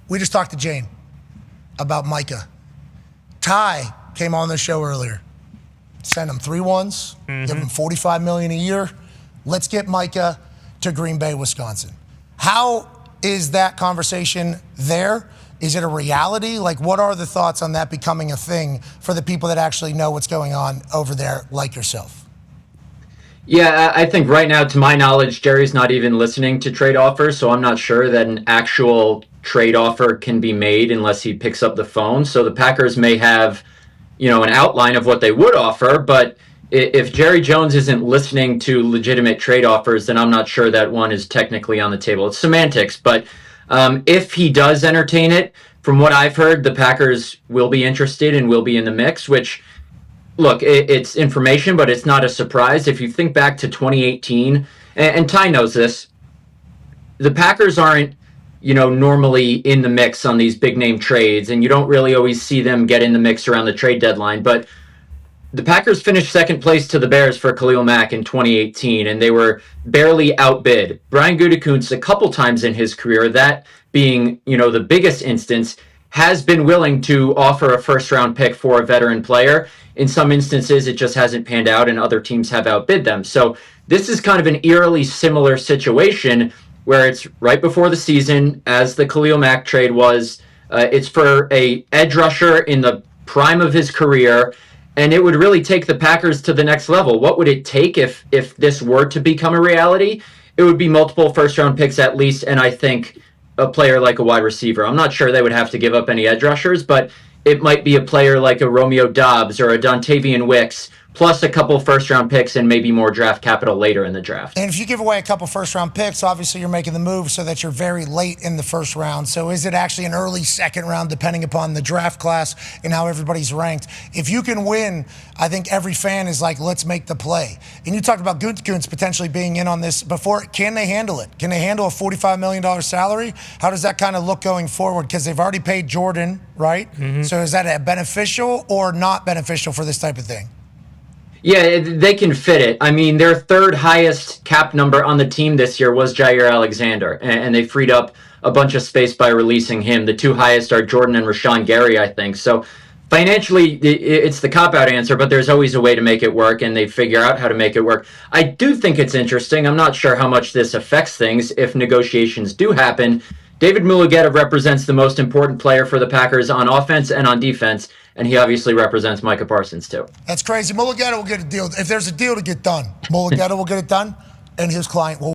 We just talked to Jane about Micah. Ty came on the show earlier. Send him 3 ones, give him $45 million a year. Let's get Micah to Green Bay, Wisconsin. How is that conversation there? Is it a reality? Like, what are the thoughts on that becoming a thing for the people that actually know what's going on over there, like yourself? Yeah, I think right now, to my knowledge, Jerry's not even listening to trade offers, so I'm not sure that an actual trade offer can be made unless he picks up the phone. So the Packers may have, an outline of what they would offer, but if Jerry Jones isn't listening to legitimate trade offers, then I'm not sure that one is technically on the table. It's semantics, but if he does entertain it, from what I've heard, the Packers will be interested and will be in the mix, which, look, it's information, but it's not a surprise. If you think back to 2018, and Ty knows this, the Packers aren't, normally in the mix on these big name trades, and you don't really always see them get in the mix around the trade deadline. But the Packers finished second place to the Bears for Khalil Mack in 2018, and they were barely outbid. Brian Gutekunst, a couple times in his career, that being, the biggest instance, has been willing to offer a first-round pick for a veteran player. In some instances, it just hasn't panned out, and other teams have outbid them. So this is kind of an eerily similar situation where it's right before the season, as the Khalil Mack trade was. It's for a edge rusher in the prime of his career, and it would really take the Packers to the next level. What would it take if this were to become a reality? It would be multiple first-round picks at least, and I think a player like a wide receiver. I'm not sure they would have to give up any edge rushers, but it might be a player like a Romeo Doubs or a Dontavian Wicks, plus a couple first-round picks and maybe more draft capital later in the draft. And if you give away a couple first-round picks, obviously you're making the move so that you're very late in the first round. So is it actually an early second round, depending upon the draft class and how everybody's ranked? If you can win, I think every fan is like, let's make the play. And you talked about Gutekunst potentially being in on this before. Can they handle it? Can they handle a $45 million salary? How does that kind of look going forward? Because they've already paid Jordan, right? So is that beneficial or not beneficial for this type of thing? Yeah, they can fit it. I mean, their third highest cap number on the team this year was Jair Alexander, and they freed up a bunch of space by releasing him. The 2 highest are Jordan and Rashawn Gary, I think. So financially, it's the cop-out answer, but there's always a way to make it work, and they figure out how to make it work. I do think it's interesting. I'm not sure how much this affects things if negotiations do happen. David Mulugeta represents the most important player for the Packers on offense and on defense, and he obviously represents Micah Parsons too. That's crazy. Mulugeta will get a deal. If there's a deal to get done, Mulugeta will get it done, and his client will